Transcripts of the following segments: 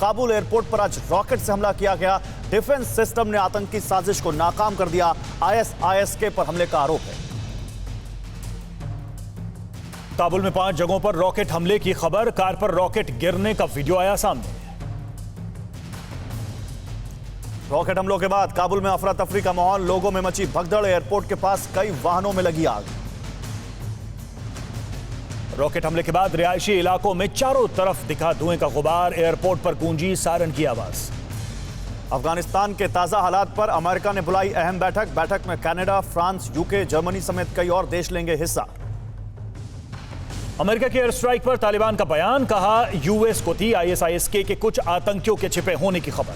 Kabul airport पर आज rocket से हमला किया गया। डिफेंस सिस्टम ने आतंकी साजिश को नाकाम कर दिया। आईएसआईएस पर हमले का आरोप है। काबुल में 5 जगहों पर रॉकेट हमले की खबर। कार पर रॉकेट गिरने का वीडियो आया सामने। रॉकेट हमलों के बाद काबुल में अफरा तफरी का माहौल, लोगों में मची भगदड़। एयरपोर्ट के पास कई वाहनों में लगी आग। रॉकेट हमले के बाद रिहायशी इलाकों में चारों तरफ दिखा धुएं का गुबार। एयरपोर्ट पर गूंजी सायरन की आवाज। अफगानिस्तान के ताजा हालात पर अमेरिका ने बुलाई अहम बैठक में कनाडा, फ्रांस, यूके, जर्मनी समेत कई और देश लेंगे हिस्सा। अमेरिका के एयर स्ट्राइक पर तालिबान का बयान, कहा यूएस को थी आईएसआईएस के कुछ आतंकियों के छिपे होने की खबर।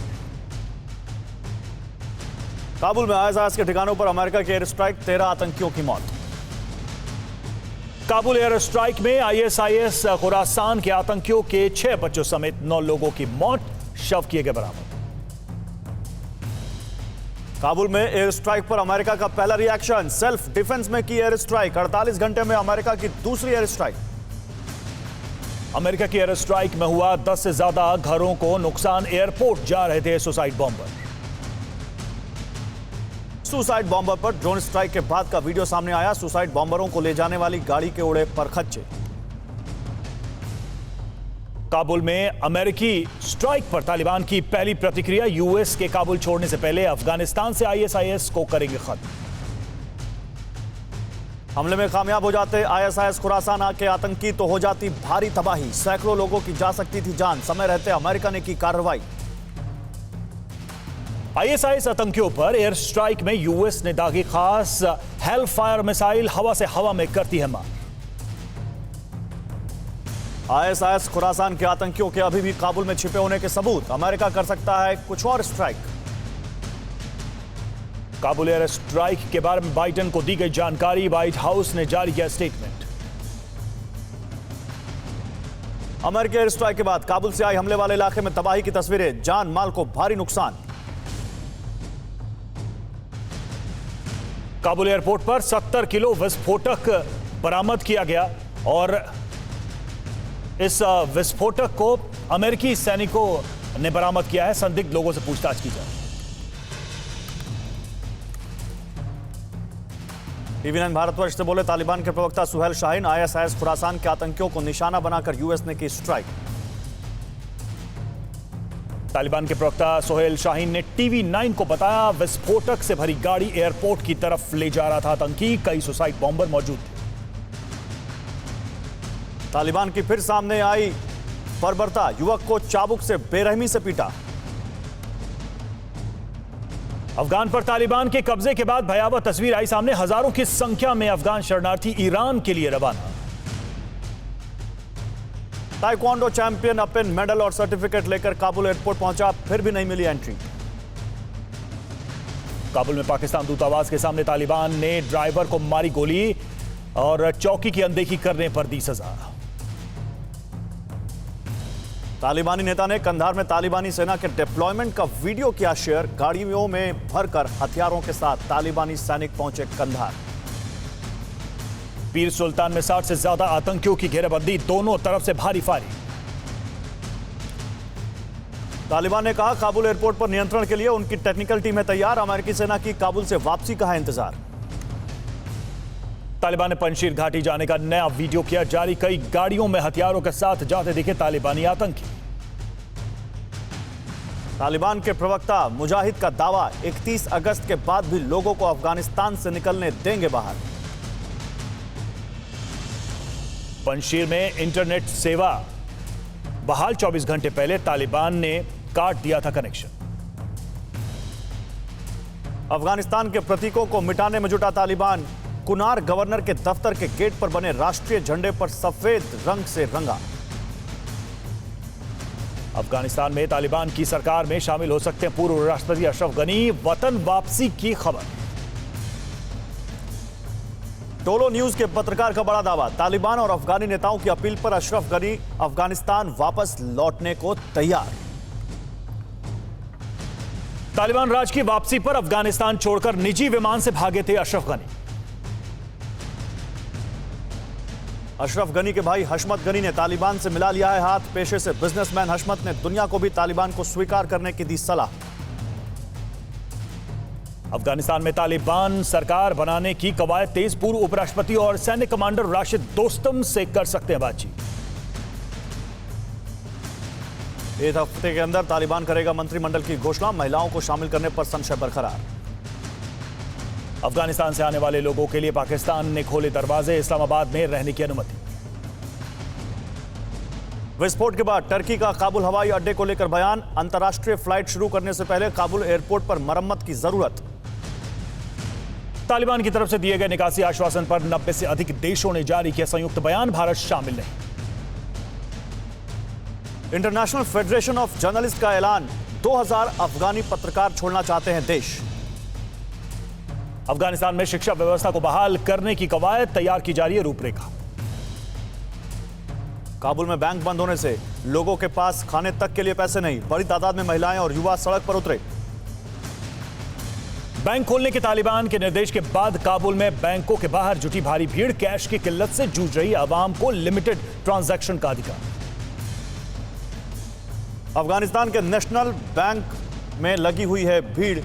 काबुल में आईएसआईएस के ठिकानों पर अमेरिका के एयर स्ट्राइक, 13 आतंकियों की मौत। काबुल एयर स्ट्राइक में आईएसआईएस खुरासान के आतंकियों के 6 बच्चों समेत 9 लोगों की मौत, शव किए गए बरामद। काबुल में एयर स्ट्राइक पर अमेरिका का पहला रिएक्शन, सेल्फ डिफेंस में की एयर स्ट्राइक। 48 घंटे में अमेरिका की दूसरी एयर स्ट्राइक। अमेरिका की एयर स्ट्राइक में हुआ 10 से ज्यादा घरों को नुकसान। एयरपोर्ट जा रहे थे सुसाइड बॉम्बर। सुसाइड बॉम्बर पर ड्रोन स्ट्राइक के बाद का वीडियो सामने आया। सुसाइड बॉम्बरों को ले जाने वाली गाड़ी के उड़े परखच्चे। काबुल में अमेरिकी स्ट्राइक पर तालिबान की पहली प्रतिक्रिया, यूएस के काबुल छोड़ने से पहले अफगानिस्तान से आईएसआईएस को करेंगे खत्म। हमले में कामयाब हो जाते आईएसआईएस खुरासान के आतंकी तो हो जाती भारी तबाही। सैकड़ों लोगों की जा सकती थी जान। समय रहते अमेरिका ने की कार्रवाई। आईएसआईएस आतंकियों पर एयर स्ट्राइक में यूएस ने दागी खास हेल फायर मिसाइल, हवा से हवा में करती है मार। आईएसआईएस खुरासान के आतंकियों के अभी भी काबुल में छिपे होने के सबूत। अमेरिका कर सकता है कुछ और स्ट्राइक। काबुल एयर स्ट्राइक के बारे में बाइडेन को दी गई जानकारी, व्हाइट हाउस ने जारी किया स्टेटमेंट। अमेरिकी एयर स्ट्राइक के बाद काबुल से आई हमले वाले इलाके में तबाही की तस्वीरें, जान माल को भारी नुकसान। काबुल एयरपोर्ट पर 70 किलो विस्फोटक बरामद किया गया और इस विस्फोटक को अमेरिकी सैनिकों ने बरामद किया है। संदिग्ध लोगों से पूछताछ की जाए। टीवी 9 भारतवर्ष से बोले तालिबान के प्रवक्ता सुहेल शाहीन, आईएसआईएस खुरासान के आतंकियों को निशाना बनाकर यूएस ने की स्ट्राइक। तालिबान के प्रवक्ता सुहेल शाहीन ने टीवी 9 को बताया, विस्फोटक से भरी गाड़ी एयरपोर्ट की तरफ ले जा रहा था आतंकी। कई सुसाइड बॉम्बर मौजूद थे। तालिबान की फिर सामने आई बर्बरता, युवक को चाबुक से बेरहमी से पीटा। अफगान पर तालिबान के कब्जे के बाद भयावह तस्वीर आई सामने। हजारों की संख्या में अफगान शरणार्थी ईरान के लिए रवाना। ताइक्वांडो चैंपियन अपन मेडल और सर्टिफिकेट लेकर काबुल एयरपोर्ट पहुंचा, फिर भी नहीं मिली एंट्री। काबुल में पाकिस्तान दूतावास के सामने तालिबान ने ड्राइवर को मारी गोली और चौकी की अनदेखी करने पर दी सजा। तालिबानी नेता ने कंधार में तालिबानी सेना के डिप्लॉयमेंट का वीडियो किया शेयर। गाड़ियों में भरकर हथियारों के साथ तालिबानी सैनिक पहुंचे कंधार। पीर सुल्तान में 60 से ज्यादा आतंकियों की घेराबंदी, दोनों तरफ से भारी फायरिंग। तालिबान ने कहा काबुल एयरपोर्ट पर नियंत्रण के लिए उनकी टेक्निकल टीमें तैयार। अमेरिकी सेना की काबुल से वापसी का है इंतजार। तालिबान ने पंजशीर घाटी जाने का नया वीडियो किया जारी। कई गाड़ियों में हथियारों के साथ जाते दिखे तालिबानी आतंकी। तालिबान के प्रवक्ता मुजाहिद का दावा, 31 अगस्त के बाद भी लोगों को अफगानिस्तान से निकलने देंगे बाहर। पंजशीर में इंटरनेट सेवा बहाल, 24 घंटे पहले तालिबान ने काट दिया था कनेक्शन। अफगानिस्तान के प्रतीकों को मिटाने में जुटा तालिबान। कुनार गवर्नर के दफ्तर के गेट पर बने राष्ट्रीय झंडे पर सफेद रंग से रंगा। अफगानिस्तान में तालिबान की सरकार में शामिल हो सकते हैं पूर्व राष्ट्रपति अशरफ गनी। वतन वापसी की खबर। टोलो न्यूज के पत्रकार का बड़ा दावा, तालिबान और अफगानी नेताओं की अपील पर अशरफ गनी अफगानिस्तान वापस लौटने को तैयार। तालिबान राज की वापसी पर अफगानिस्तान छोड़कर निजी विमान से भागे थे अशरफ गनी। अशरफ गनी के भाई हशमत गनी ने तालिबान से मिला लिया है हाथ। पेशे से बिजनेसमैन हशमत ने दुनिया को भी तालिबान को स्वीकार करने की दी सलाह। अफगानिस्तान में तालिबान सरकार बनाने की कवायद तेज। पूर्व उपराष्ट्रपति और सैन्य कमांडर राशिद दोस्तम से कर सकते हैं बातचीत। एक हफ्ते के अंदर तालिबान करेगा मंत्रिमंडल की घोषणा। महिलाओं को शामिल करने पर संशय बरकरार। अफगानिस्तान से आने वाले लोगों के लिए पाकिस्तान ने खोले दरवाजे। इस्लामाबाद में रहने की अनुमति। विस्फोट के बाद टर्की का काबुल हवाई अड्डे को लेकर बयान। अंतर्राष्ट्रीय फ्लाइट शुरू करने से पहले काबुल एयरपोर्ट पर मरम्मत की जरूरत। तालिबान की तरफ से दिए गए निकासी आश्वासन पर 90 से अधिक देशों ने जारी किया संयुक्त बयान। भारत शामिल नहीं। इंटरनेशनल फेडरेशन ऑफ जर्नलिस्ट का ऐलान। 2000 अफगानी पत्रकार छोड़ना चाहते हैं देश। अफगानिस्तान में शिक्षा व्यवस्था को बहाल करने की कवायद तैयार की जा रही है रूपरेखा। काबुल में बैंक बंद होने से लोगों के पास खाने तक के लिए पैसे नहीं। बड़ी तादाद में महिलाएं और युवा सड़क पर उतरे। बैंक खोलने के तालिबान के निर्देश के बाद काबुल में बैंकों के बाहर जुटी भारी भीड़। कैश की किल्लत से जूझ रही आवाम को लिमिटेड ट्रांजैक्शन का अधिकार। अफगानिस्तान के नेशनल बैंक में लगी हुई है भीड़।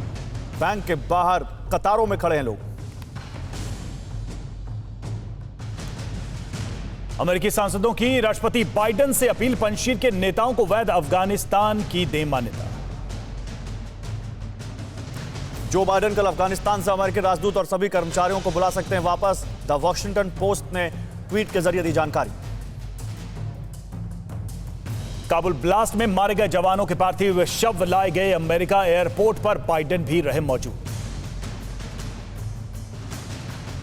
बैंक के बाहर कतारों में खड़े हैं लोग। अमेरिकी सांसदों की राष्ट्रपति बाइडेन से अपील। पंजशीर के नेताओं को वैध अफगानिस्तान की दे मान्यता। जो बाइडेन कल अफगानिस्तान से अमेरिकी राजदूत और सभी कर्मचारियों को बुला सकते हैं वापस। द वॉशिंगटन पोस्ट ने ट्वीट के जरिए दी जानकारी। काबुल ब्लास्ट में मारे गए जवानों के पार्थिव शव लाए गए अमेरिका। एयरपोर्ट पर बाइडेन भी रहे मौजूद।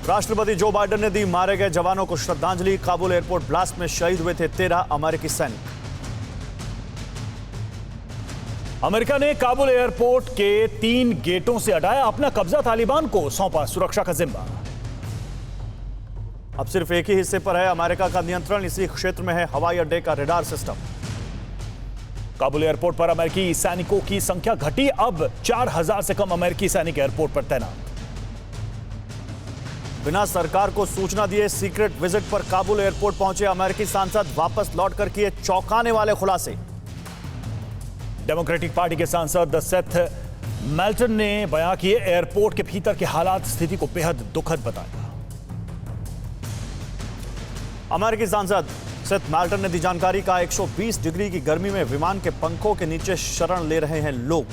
राष्ट्रपति जो बाइडेन ने दी मारे गए जवानों को श्रद्धांजलि। काबुल एयरपोर्ट ब्लास्ट में शहीद हुए थे 13 अमेरिकी सैनिक। अमेरिका ने काबुल एयरपोर्ट के 3 गेटों से हटाया अपना कब्जा। तालिबान को सौंपा सुरक्षा का जिम्मा। अब सिर्फ एक ही हिस्से पर है अमेरिका का नियंत्रण। इसी क्षेत्र में है हवाई अड्डे का रडार सिस्टम। काबुल एयरपोर्ट पर अमेरिकी सैनिकों की संख्या घटी। अब 4000 से कम अमेरिकी सैनिक एयरपोर्ट पर तैनात। बिना सरकार को सूचना दिए सीक्रेट विजिट पर काबुल एयरपोर्ट पहुंचे अमेरिकी सांसद। वापस लौटकर किए चौंकाने वाले खुलासे। डेमोक्रेटिक पार्टी के सांसद सेथ मेल्टन ने बयान किए। एयरपोर्ट के भीतर के हालात स्थिति को बेहद दुखद बताया। अमेरिकी सांसद सेथ मेल्टन ने दी जानकारी का 120 डिग्री की गर्मी में विमान के पंखों के नीचे शरण ले रहे हैं लोग।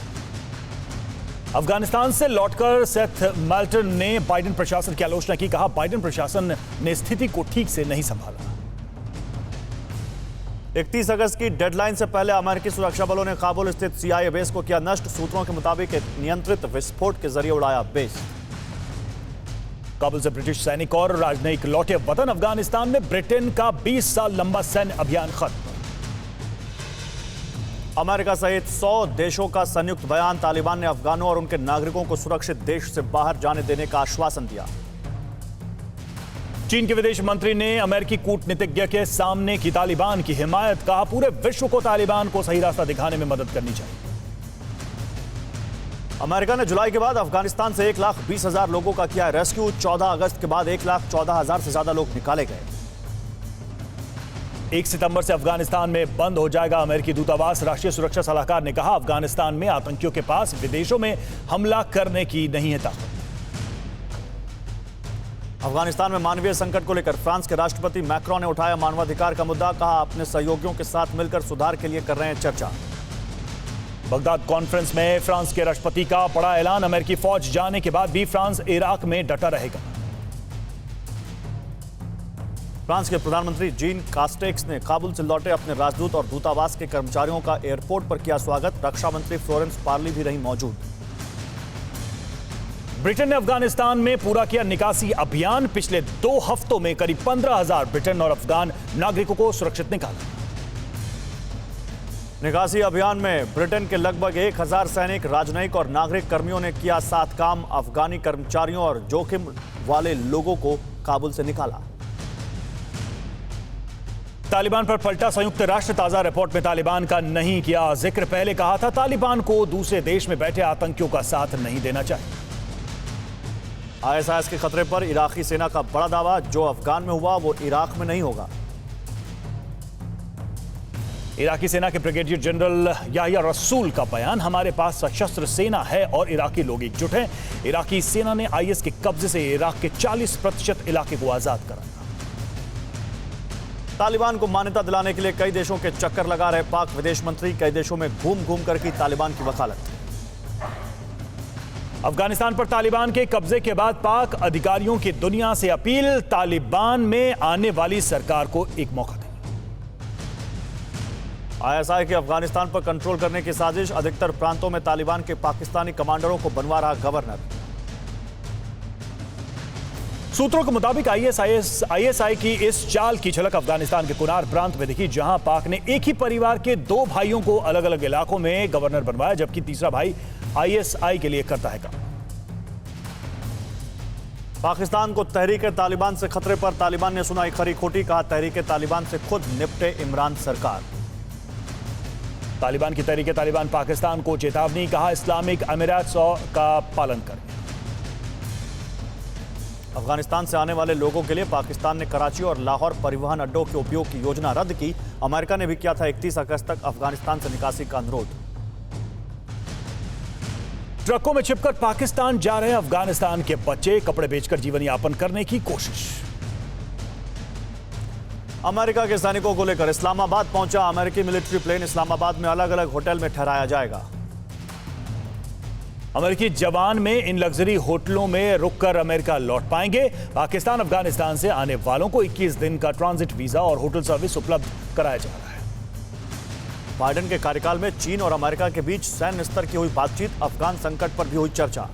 अफगानिस्तान से लौटकर सेथ मेल्टन ने बाइडेन प्रशासन की आलोचना की। कहा बाइडेन प्रशासन ने स्थिति को ठीक से नहीं संभाला। 31 अगस्त की डेडलाइन से पहले अमेरिकी सुरक्षा बलों ने काबुल स्थित CIA बेस को किया नष्ट। सूत्रों के मुताबिक एक नियंत्रित विस्फोट के जरिए उड़ाया बेस। काबुल से ब्रिटिश सैनिक और राजनयिक लौटे वतन। अफगानिस्तान में ब्रिटेन का 20 साल लंबा सैन्य अभियान खत्म। अमेरिका सहित 100 देशों का संयुक्त बयान। तालिबान ने अफगानों और उनके नागरिकों को सुरक्षित देश से बाहर जाने देने का आश्वासन दिया। चीन के विदेश मंत्री ने अमेरिकी कूटनीतिज्ञ के सामने की तालिबान की हिमायत। कहा पूरे विश्व को तालिबान को सही रास्ता दिखाने में मदद करनी चाहिए। अमेरिका ने जुलाई के बाद अफगानिस्तान से 1,20,000 लोगों का किया रेस्क्यू। 14 अगस्त के बाद 1,14,000 से ज्यादा लोग निकाले गए। 1 सितंबर से अफगानिस्तान में बंद हो जाएगा अमेरिकी दूतावास। राष्ट्रीय सुरक्षा सलाहकार ने कहा अफगानिस्तान में आतंकियों के पास विदेशों में हमला करने की नहीं है ताकत। अफगानिस्तान में मानवीय संकट को लेकर फ्रांस के राष्ट्रपति मैक्रोन ने उठाया मानवाधिकार का मुद्दा। कहा अपने सहयोगियों के साथ मिलकर सुधार के लिए कर रहे हैं चर्चा। बगदाद कॉन्फ्रेंस में फ्रांस के राष्ट्रपति का बड़ा ऐलान। अमेरिकी फौज जाने के बाद भी फ्रांस इराक में डटा रहेगा। फ्रांस के प्रधानमंत्री जीन कास्टेक्स ने काबुल से लौटे अपने राजदूत और दूतावास के कर्मचारियों का एयरपोर्ट पर किया स्वागत। रक्षा मंत्री फ्लोरेंस पार्ली भी रही मौजूद। ब्रिटेन ने अफगानिस्तान में पूरा किया निकासी अभियान। पिछले 2 हफ्तों में करीब 15,000 ब्रिटेन और अफगान नागरिकों को सुरक्षित निकाला। निकासी अभियान में ब्रिटेन के लगभग 1,000 सैनिक, राजनयिक और नागरिक कर्मियों ने किया साथ काम। अफगानी कर्मचारियों और जोखिम वाले लोगों को काबुल से निकाला। तालिबान पर पलटा संयुक्त राष्ट्र। ताजा रिपोर्ट में तालिबान का नहीं किया जिक्र। पहले कहा था तालिबान को दूसरे देश में बैठे आतंकियों का साथ नहीं देना चाहिए। आईएसआईएस के खतरे पर इराकी सेना का बड़ा दावा, जो अफगान में हुआ वो इराक में नहीं होगा। इराकी सेना के ब्रिगेडियर जनरल याहिया रसूल का बयान, हमारे पास सशस्त्र सेना है और इराकी लोग एकजुट हैं। इराकी सेना ने आईएस के कब्जे से इराक के 40% इलाके को आजाद कराया। तालिबान को मान्यता दिलाने के लिए कई देशों के चक्कर लगा रहे पाक विदेश मंत्री, कई देशों में घूम घूम कर की तालिबान की वकालत। अफगानिस्तान पर तालिबान के कब्जे के बाद पाक अधिकारियों की दुनिया से अपील, तालिबान में आने वाली सरकार को एक मौका दें। आईएसआई के अफगानिस्तान पर कंट्रोल करने की साजिश, अधिकतर प्रांतों में तालिबान के पाकिस्तानी कमांडरों को बनवा रहा गवर्नर। सूत्रों के मुताबिक आईएसआई की इस चाल की झलक अफगानिस्तान के कुनार प्रांत में दिखी, जहां पाक ने एक ही परिवार के 2 भाइयों को अलग अलग इलाकों में गवर्नर बनवाया, जबकि तीसरा भाई आईएसआई के लिए करता है काम। पाकिस्तान को तहरीक तालिबान से खतरे पर तालिबान ने सुनाई खरी खोटी, कहा तहरीक तालिबान से खुद निपटे इमरान सरकार। तालिबान की तहरीक तालिबान पाकिस्तान को चेतावनी, कहा इस्लामिक अमीरात का पालन करें। अफगानिस्तान से आने वाले लोगों के लिए पाकिस्तान ने कराची और लाहौर परिवहन अड्डों के उपयोग की योजना रद्द की। अमेरिका ने भी किया था 31 अगस्त तक अफगानिस्तान से निकासी का अनुरोध। ट्रकों में छिपकर पाकिस्तान जा रहे अफगानिस्तान के बच्चे, कपड़े बेचकर जीवन यापन करने की कोशिश। अमेरिका के सैनिकों को लेकर इस्लामाबाद पहुंचा अमेरिकी मिलिट्री प्लेन, इस्लामाबाद में अलग अलग होटल में ठहराया जाएगा। अमेरिकी जवान में इन लग्जरी होटलों में रुककर अमेरिका लौट पाएंगे। पाकिस्तान अफगानिस्तान से आने वालों को 21 दिन का ट्रांजिट वीजा और होटल सर्विस उपलब्ध कराया जा रहा है। बाइडेन के कार्यकाल में चीन और अमेरिका के बीच सैन्य स्तर की हुई बातचीत, अफगान संकट पर भी हुई चर्चा।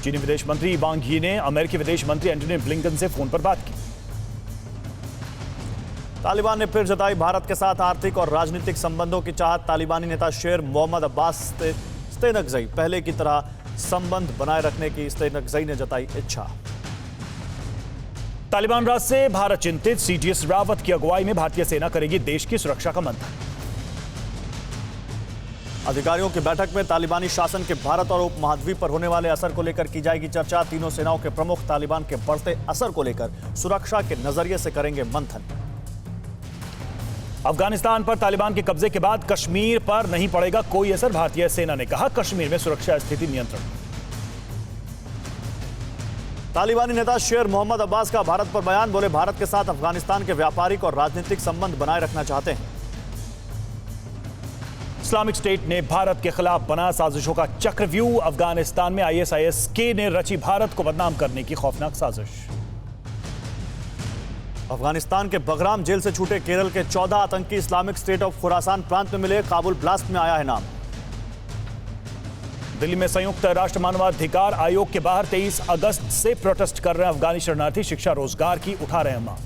चीनी विदेश मंत्री वांग यी ने अमेरिकी विदेश मंत्री एंटनी ब्लिंकन से फोन पर बात की। तालिबान ने फिर जताई भारत के साथ आर्थिक और राजनीतिक संबंधों की चाहत। तालिबानी नेता शेर मोहम्मद अब्बास इस्तेनगज़ई पहले की तरह संबंध बनाए रखने की इस्तेनगज़ई ने जताई इच्छा। तालिबान राज से भारत चिंतित, सीडीएस रावत की अगुवाई में भारतीय सेना करेगी देश की सुरक्षा का मंथन। अधिकारियों की बैठक में तालिबानी शासन के भारत और उपमहाद्वीप पर होने वाले असर को लेकर की जाएगी चर्चा। तीनों सेनाओं के प्रमुख तालिबान के बढ़ते असर को लेकर सुरक्षा के नजरिए से करेंगे मंथन। अफगानिस्तान पर तालिबान के कब्जे के बाद कश्मीर पर नहीं पड़ेगा कोई असर, भारतीय सेना ने कहा कश्मीर में सुरक्षा स्थिति नियंत्रण। तालिबानी नेता शेर मोहम्मद अब्बास का भारत पर बयान, बोले भारत के साथ अफगानिस्तान के व्यापारिक और राजनीतिक संबंध बनाए रखना चाहते हैं। इस्लामिक स्टेट ने भारत के खिलाफ बना साजिशों का चक्रव्यूह, अफगानिस्तान में आईएसआईएस ने रची भारत को बदनाम करने की खौफनाक साजिश। अफगानिस्तान के बगराम जेल से छूटे केरल के 14 आतंकी इस्लामिक स्टेट ऑफ खुरासान प्रांत में मिले, काबुल ब्लास्ट में आया है नाम। दिल्ली में संयुक्त राष्ट्र मानवाधिकार आयोग के बाहर 23 अगस्त से प्रोटेस्ट कर रहे अफगानी शरणार्थी, शिक्षा रोजगार की उठा रहे हैं मांग।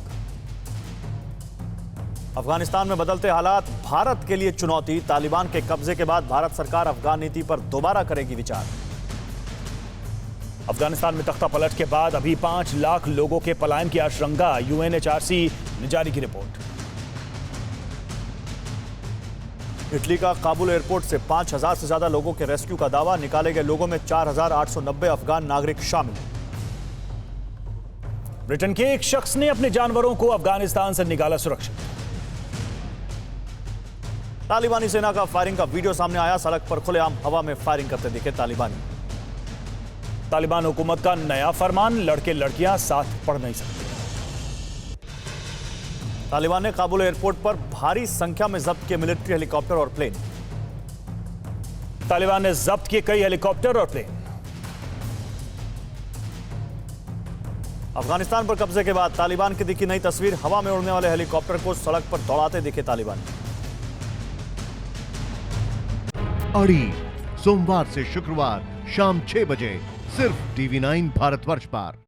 अफगानिस्तान में बदलते हालात भारत के लिए चुनौती, तालिबान के कब्जे के बाद भारत सरकार अफगान नीति पर दोबारा करेगी विचार। अफगानिस्तान में तख्ता पलट के बाद अभी 5 लाख लोगों के पलायन की आशंका, यूएनएचआरसी ने जारी की रिपोर्ट। इटली का काबुल एयरपोर्ट से 5000 से ज्यादा लोगों के रेस्क्यू का दावा, निकाले गए लोगों में 4890 अफगान नागरिक शामिल। ब्रिटेन के एक शख्स ने अपने जानवरों को अफगानिस्तान से निकाला सुरक्षित। तालिबानी सेना का फायरिंग का वीडियो सामने आया, सड़क पर खुलेआम हवा में फायरिंग करते दिखे तालिबानी। तालिबान हुकूमत का नया फरमान, लड़के लड़कियां साथ पढ़ नहीं सकते। तालिबान ने काबुल एयरपोर्ट पर भारी संख्या में जब्त किए मिलिट्री हेलीकॉप्टर और प्लेन। तालिबान ने जब्त किए कई हेलीकॉप्टर और प्लेन। अफगानिस्तान पर कब्जे के बाद तालिबान की दिखी नई तस्वीर, हवा में उड़ने वाले हेलीकॉप्टर को सड़क पर दौड़ाते दिखे तालिबान। अड़ी सोमवार से शुक्रवार शाम 6 बजे सिर्फ TV9 भारतवर्ष पर।